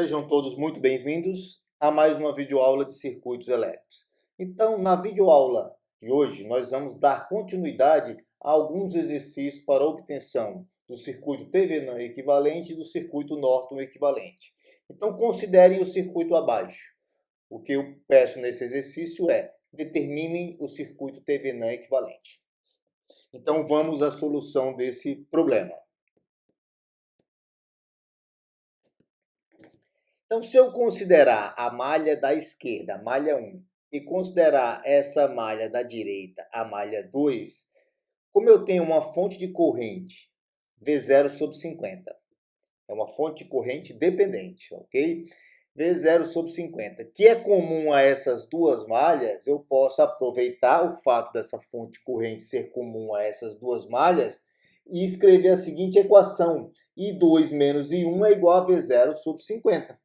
Sejam todos muito bem-vindos a mais uma videoaula de circuitos elétricos. Então, na videoaula de hoje, nós vamos dar continuidade a alguns exercícios para obtenção do circuito Thevenin equivalente e do circuito Norton equivalente. Então, considerem o circuito abaixo. O que eu peço nesse exercício é determinem o circuito Thevenin equivalente. Então, vamos à solução desse problema. Então, se eu considerar a malha da esquerda, a malha 1, e considerar essa malha da direita, a malha 2, como eu tenho uma fonte de corrente V0 sobre 50, é uma fonte de corrente dependente, ok? V0 sobre 50, que é comum a essas duas malhas, eu posso aproveitar o fato dessa fonte de corrente ser comum a essas duas malhas e escrever a seguinte equação: I2 menos I1 é igual a V0 sobre 50.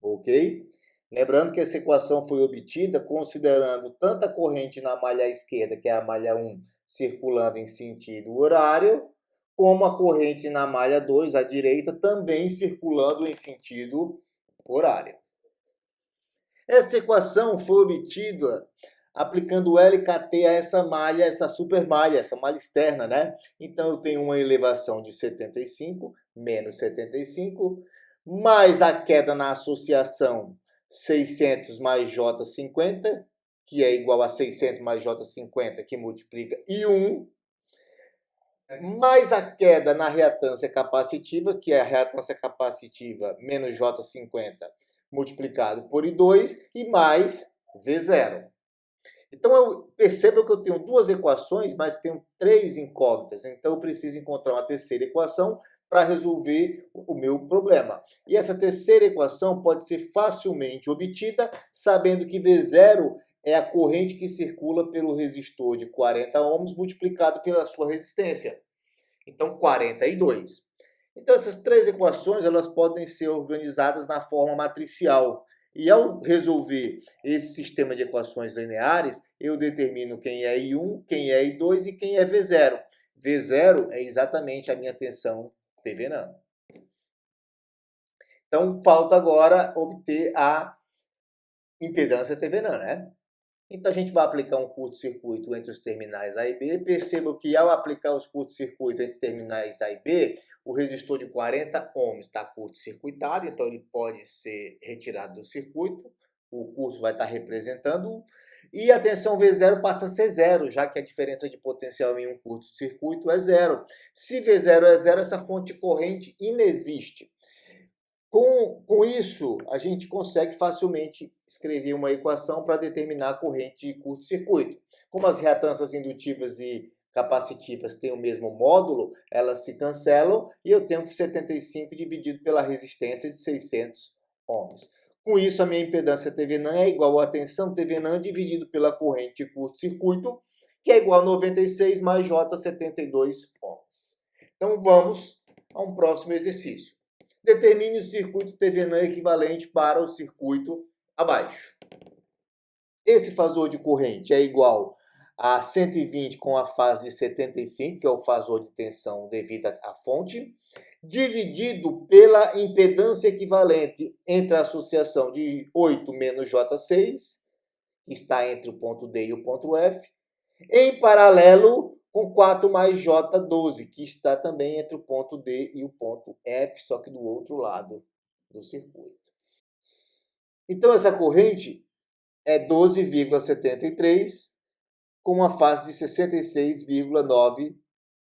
Ok? Lembrando que essa equação foi obtida considerando tanto a corrente na malha esquerda, que é a malha 1, circulando em sentido horário, como a corrente na malha 2, à direita, também circulando em sentido horário. Esta equação foi obtida aplicando o LKT a essa malha, essa supermalha, essa malha externa, né? Então, eu tenho uma elevação de 75, menos 75, mais a queda na associação 600 mais J50, que é igual a 600 mais J50, que multiplica I1, mais a queda na reatância capacitiva, que é a reatância capacitiva menos J50, multiplicado por I2, e mais V0. Então, eu percebo que eu tenho duas equações, mas tenho três incógnitas. Então, eu preciso encontrar uma terceira equação para resolver o meu problema. E essa terceira equação pode ser facilmente obtida sabendo que V0 é a corrente que circula pelo resistor de 40 ohms multiplicado pela sua resistência. Então, 42. Então, essas três equações elas podem ser organizadas na forma matricial. E ao resolver esse sistema de equações lineares, eu determino quem é I1, quem é I2 e quem é V0. V0 é exatamente a minha tensão Thevenin. Então, falta agora obter a impedância Thevenin, né? Então, a gente vai aplicar um curto-circuito entre os terminais A e B. Perceba que, ao aplicar os curto-circuitos entre terminais A e B, o resistor de 40 ohms está curto-circuitado, então ele pode ser retirado do circuito. O curto vai estar representando. E a tensão V0 passa a ser zero, já que a diferença de potencial em um curto-circuito é zero. Se V0 é zero, essa fonte de corrente inexiste. Com isso, a gente consegue facilmente escrever uma equação para determinar a corrente de curto-circuito. Como as reatâncias indutivas e capacitivas têm o mesmo módulo, elas se cancelam e eu tenho que 75 dividido pela resistência de 600 ohms. Com isso, a minha impedância Thevenin é igual à tensão Thevenin dividido pela corrente de curto-circuito, que é igual a 96 mais J72 ohms. Então, vamos a um próximo exercício. Determine o circuito Thevenin equivalente para o circuito abaixo. Esse fasor de corrente é igual a 120 com a fase de 75, que é o fasor de tensão devido à fonte, dividido pela impedância equivalente entre a associação de 8 menos J6, que está entre o ponto D e o ponto F, em paralelo com 4 mais J12, que está também entre o ponto D e o ponto F, só que do outro lado do circuito. Então, essa corrente é 12,73 com uma fase de 66,9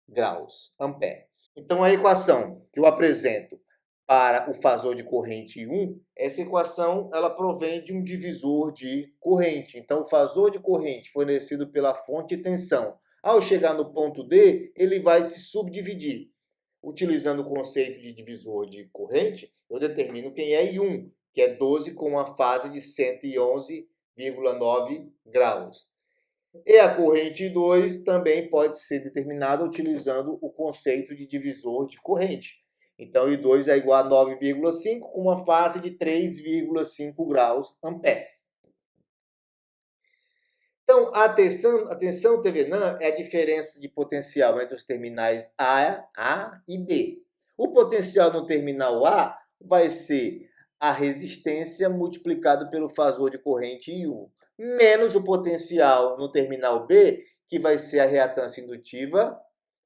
graus, ampere. Então, a equação que eu apresento para o fasor de corrente 1, essa equação ela provém de um divisor de corrente. Então, o fasor de corrente fornecido pela fonte de tensão, ao chegar no ponto D, ele vai se subdividir. Utilizando o conceito de divisor de corrente, eu determino quem é I1, que é 12 com uma fase de 111,9 graus. E a corrente 2 também pode ser determinada utilizando o conceito de divisor de corrente. Então, I2 é igual a 9,5 com uma fase de 3,5 graus ampere. Então, a tensão Thevenin é a diferença de potencial entre os terminais A e B. O potencial no terminal A vai ser a resistência multiplicado pelo fasor de corrente I1, menos o potencial no terminal B, que vai ser a reatância indutiva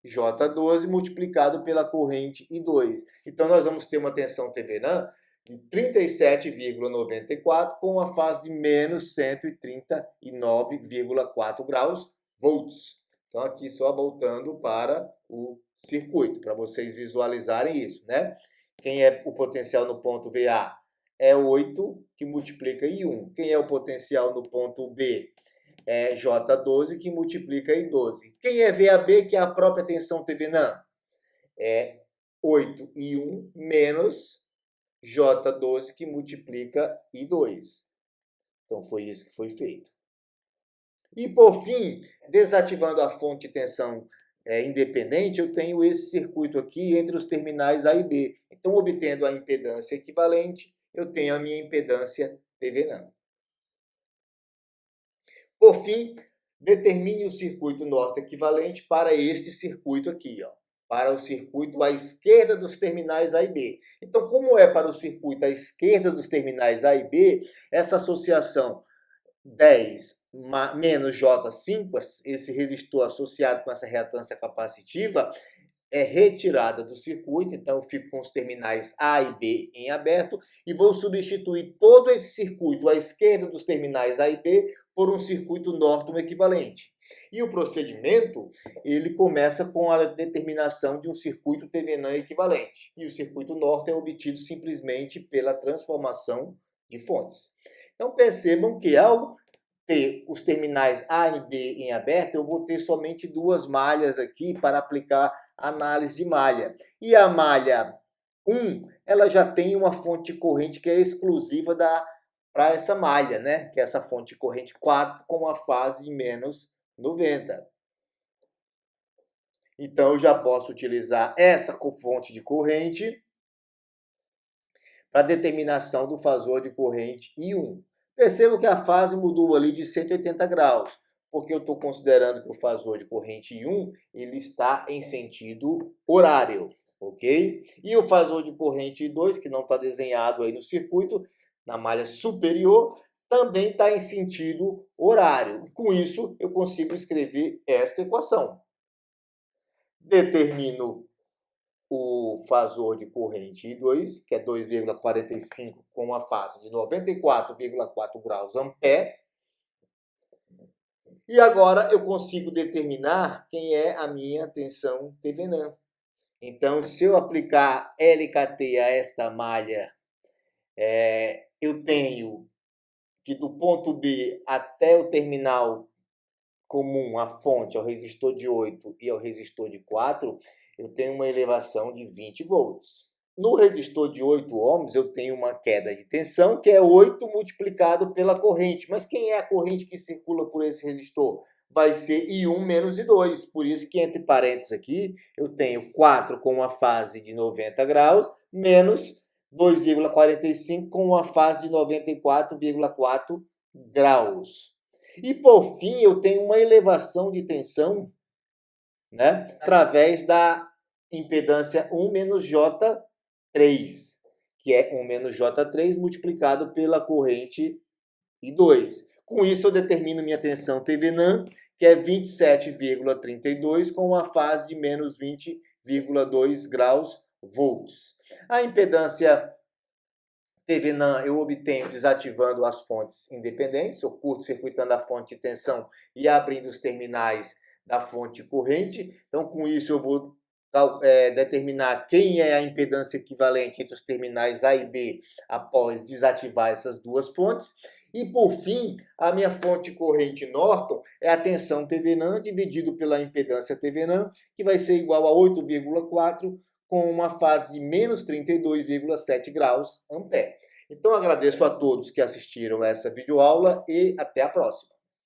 J12 multiplicado pela corrente I2. Então, nós vamos ter uma tensão Thevenin de 37,94 com uma fase de menos 139,4 graus volts. Então, aqui só voltando para o circuito, para vocês visualizarem isso, né? Quem é o potencial no ponto VA? É 8 que multiplica I1. Quem é o potencial no ponto B? É J12 que multiplica I12. Quem é VAB, que é a própria tensão Thevenin? É 8I1 menos J12 que multiplica I2. Então, foi isso que foi feito. E, por fim, desativando a fonte de tensão independente, eu tenho esse circuito aqui entre os terminais A e B. Então, obtendo a impedância equivalente, eu tenho a minha impedância Thevenin. Por fim, determine o circuito norte equivalente para este circuito aqui, ó, para o circuito à esquerda dos terminais A e B. Então, como é para o circuito à esquerda dos terminais A e B, essa associação 10 menos J5, esse resistor associado com essa reatância capacitiva, é retirada do circuito, então eu fico com os terminais A e B em aberto e vou substituir todo esse circuito à esquerda dos terminais A e B por um circuito Norton equivalente. E o procedimento, ele começa com a determinação de um circuito Thevenin equivalente. E o circuito Norton é obtido simplesmente pela transformação de fontes. Então percebam que ao ter os terminais A e B em aberto, eu vou ter somente duas malhas aqui para aplicar análise de malha. E a malha 1, ela já tem uma fonte de corrente que é exclusiva para essa malha, né? Que é essa fonte de corrente 4 com a fase de menos 90. Então, eu já posso utilizar essa fonte de corrente para determinação do fasor de corrente I1. Percebo que a fase mudou ali de 180 graus, porque eu estou considerando que o fasor de corrente I1 ele está em sentido horário, ok? E o fasor de corrente I2, que não está desenhado aí no circuito, na malha superior, também está em sentido horário. Com isso, eu consigo escrever esta equação. Determino o fasor de corrente I2, que é 2,45 com uma fase de 94,4 graus ampere. E agora eu consigo determinar quem é a minha tensão Thevenin. Então, se eu aplicar LKT a esta malha, eu tenho que do ponto B até o terminal comum, a fonte, ao resistor de 8 e ao resistor de 4, eu tenho uma elevação de 20 volts. No resistor de 8 ohms, eu tenho uma queda de tensão, que é 8 multiplicado pela corrente. Mas quem é a corrente que circula por esse resistor? Vai ser I1 menos I2. Por isso que, entre parênteses aqui, eu tenho 4 com uma fase de 90 graus, menos 2,45 com uma fase de 94,4 graus. E, por fim, eu tenho uma elevação de tensão, né, através da impedância 1 menos J3, que é 1 menos J3 multiplicado pela corrente I2. Com isso, eu determino minha tensão Thevenin, que é 27,32, com uma fase de menos 20,2 graus volts. A impedância Thevenin eu obtenho desativando as fontes independentes, eu curto-circuitando a fonte de tensão e abrindo os terminais da fonte corrente. Então, com isso, eu vou determinar quem é a impedância equivalente entre os terminais A e B após desativar essas duas fontes. E, por fim, a minha fonte corrente Norton é a tensão Thevenin dividido pela impedância Thevenin, que vai ser igual a 8,4 com uma fase de menos 32,7 graus ampere. Então, agradeço a todos que assistiram essa videoaula e até a próxima.